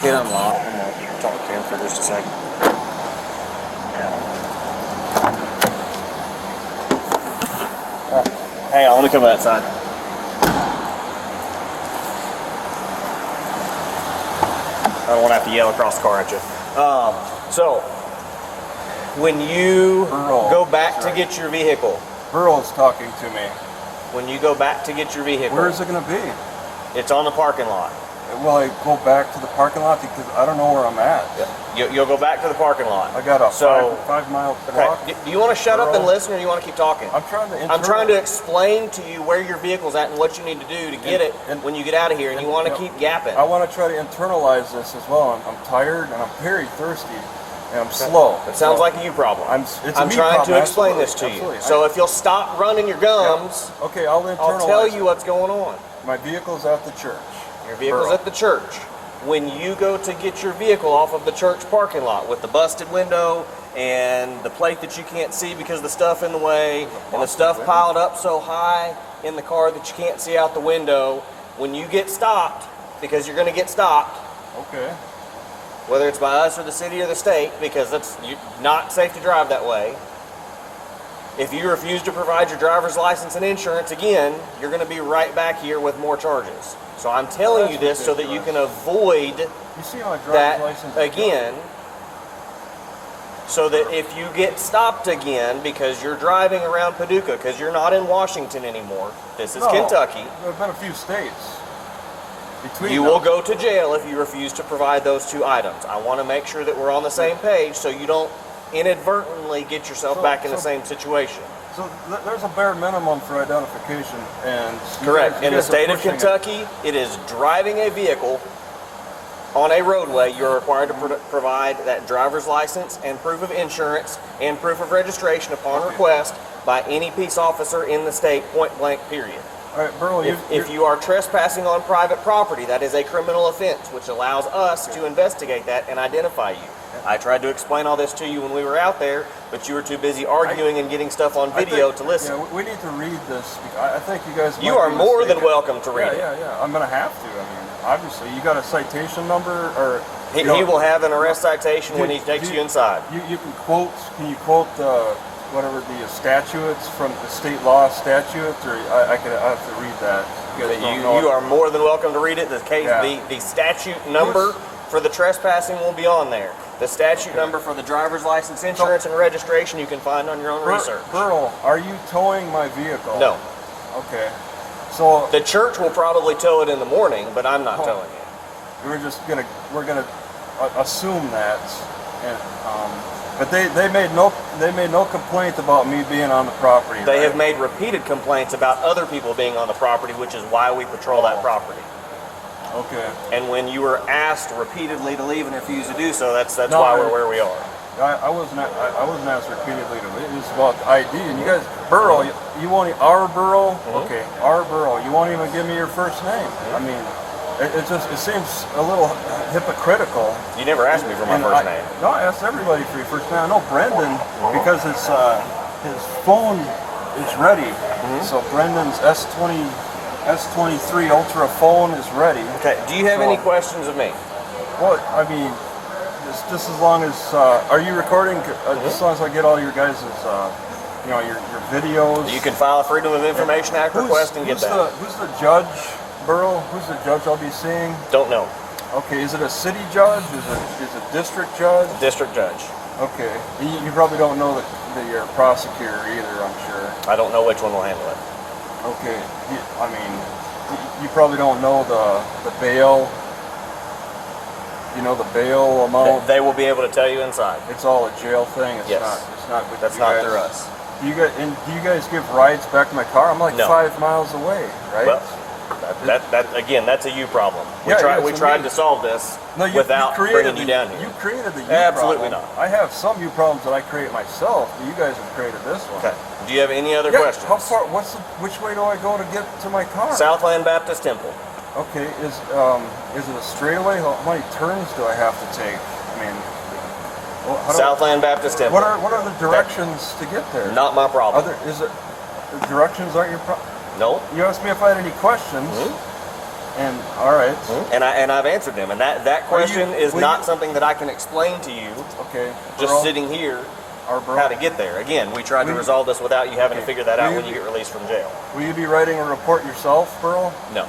Hit unlock. I'm gonna talk to him for just a second. Hang on, let me come that side. I don't want to have to yell across the car at you. So, when you go back to get your vehicle. Burrow is talking to me. When you go back to get your vehicle. Where is it going to be? It's on the parking lot. Will I go back to the parking lot? Because I don't know where I'm at. You'll go back to the parking lot. I got a 5 mile block. Okay. Do you want to shut up and listen, or do you want to keep talking? I'm trying to explain to you where your vehicle's at and what you need to do to get it when you get out of here, and you want to keep yapping. I want to try to internalize this as well. I'm tired and I'm very thirsty. And I'm slow. It sounds like a you problem. I'm trying to explain this to you. So if you'll stop running your gums, okay, I'll tell you what's going on. My vehicle's at the church. Your vehicle's at the church. When you go to get your vehicle off of the church parking lot with the busted window and the plate that you can't see because of the stuff in the way and the stuff piled up so high in the car that you can't see out the window, when you get stopped, because you're going to get stopped, okay, whether it's by us or the city or the state, because it's not safe to drive that way. If you refuse to provide your driver's license and insurance, again, you're going to be right back here with more charges. So I'm telling you this so that you can avoid that again, so that if you get stopped again because you're driving around Paducah, because you're not in Washington anymore, this is Kentucky. There have been a few states. You will go to jail if you refuse to provide those two items. I want to make sure that we're on the same page so you don't inadvertently get yourself back in the same situation. So there's a bare minimum for identification, and correct. In the state of Kentucky, it is driving a vehicle on a roadway. You're required to provide that driver's license and proof of insurance and proof of registration upon request by any peace officer in the state, point blank, period. All right, Burrow, if you are trespassing on private property, that is a criminal offense, which allows us to investigate that and identify you. I tried to explain all this to you when we were out there, but you were too busy arguing and getting stuff on video to listen. Yeah, we need to read this. I think you guys. You are more than welcome to read it. Yeah. I'm going to have to. I mean, obviously, you got a citation number, or he will have an arrest citation when he takes you inside. You can quote. Can you quote whatever the statutes from the state law statutes, or I have to read that. You are more than welcome to read it. The statute number for the trespassing will be on there. The statute number for the driver's license, insurance, and registration you can find on your own research. Burrow, are you towing my vehicle? No. Okay. So the church will probably tow it in the morning, but I'm not towing it. We're gonna assume that, but they made no complaint about me being on the property. They have made repeated complaints about other people being on the property, which is why we patrol that property. Okay. And when you were asked repeatedly to leave and refused to do so, that's why we're where we are. I wasn't asked repeatedly to leave. It was about ID. And you guys, Burrow, you won't our Burrow. Okay, our Burrow. You won't even give me your first name. I mean, it seems a little hypocritical. You never asked me for my first name. No, I asked everybody for your first name. I know Brendan because his phone is ready. So Brendan's S23 Ultra phone is ready. Okay. Do you have any questions of me? Well, I mean, just as long as are you recording? Just as long as I get all your guys' your videos. You can file a Freedom of Information Act request and get that. Who's the judge, Burrow? Who's the judge I'll be seeing? Don't know. Okay, is it a city judge? Is it district judge? District judge. Okay. You probably don't know the prosecutor either, I'm sure. I don't know which one will handle it. Okay. I mean, you probably don't know the bail. You know the bail amount. They will be able to tell you inside. It's all a jail thing. It's yes. not. That's not through us. Do you guys give rides back to my car? I'm like 5 miles away, right? Well, that's a you problem. We tried to solve this without bringing you down here. You created the you Absolutely problem. not. I have some you problems that I create myself, but you guys have created this one. Okay. Do you have any other questions? How far? Which way do I go to get to my car? Southland Baptist Temple. Okay. Is it a straightaway? How many turns do I have to take? I mean, Southland Baptist Temple. What are the directions to get there? Not my problem. The directions aren't your problem? No. You asked me if I had any questions. And all right. And I've answered them, and that question is not something that I can explain to you. Okay. Just Burrow, sitting here, our Burrow, how to get there. Again, we tried to resolve this without you having to figure that out when you get released from jail. Will you be writing a report yourself, Burrow? No.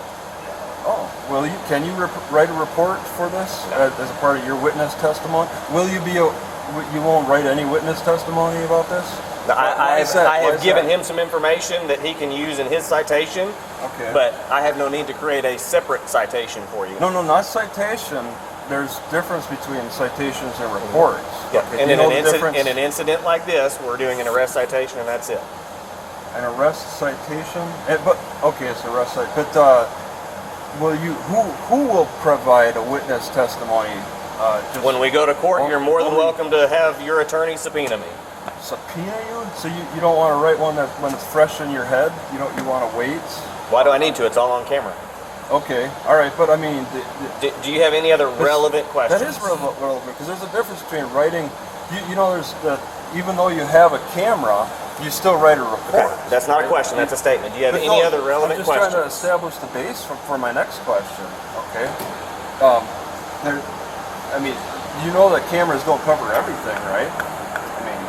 Oh, will you? Can you write a report for this as a part of your witness testimony? Will you be? You won't write any witness testimony about this? No, I have given him some information that he can use in his citation. Okay. But I have no need to create a separate citation for you. No, not citation. There's difference between citations and reports. Yeah. Okay. And in an incident like this, we're doing an arrest citation, and that's it. An arrest citation? It's an arrest citation. But will you? Who will provide a witness testimony? When we go to court, you're more than welcome to have your attorney subpoena me. Subpoena you? So you don't want to write one that when it's fresh in your head? You want to wait? Why do I need to? It's all on camera. Okay, all right, but I mean... Do you have any other relevant questions? That is relevant, because there's a difference between writing... even though you have a camera, you still write a report. Okay. That's not a question, that's a statement. Do you have any other relevant questions? I'm just trying to establish the base for my next question, okay? You know that cameras don't cover everything, right? I mean,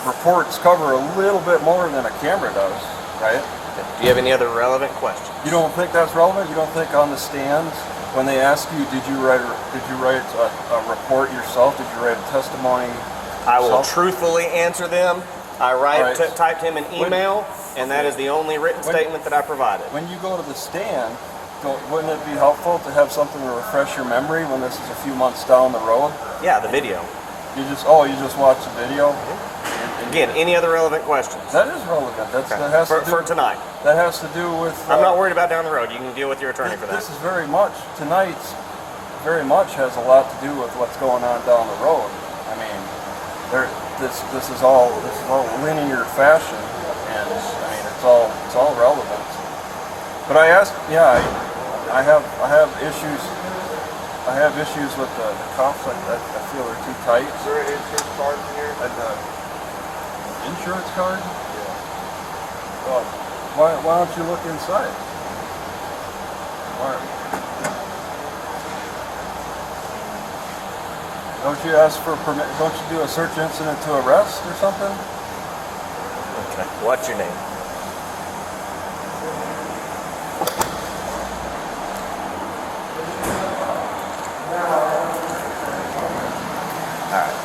reports cover a little bit more than a camera does, right? Do you have any other relevant questions? You don't think that's relevant? You don't think on the stand when they ask you, did you write a report yourself? Did you write a testimony? I will truthfully answer them. I typed him an email, and that is the only written statement that I provided. When you go to the stand, wouldn't it be helpful to have something to refresh your memory when this is a few months down the road? Yeah, the video. You just watch the video? Again, any other relevant questions? That is relevant. That has for tonight. That has to do with... I'm not worried about down the road. You can deal with your attorney for that. This is tonight very much has a lot to do with what's going on down the road. I mean, this is all linear fashion, and I mean it's all relevant. But I asked, I have issues. I have issues with the cuffs. I feel they're too tight. Is there an insurance card in here? Insurance card? Yeah. Well, why don't you look inside? Why? Don't you ask for permit? Don't you do a search incident to arrest or something? Okay. What's your name? All right.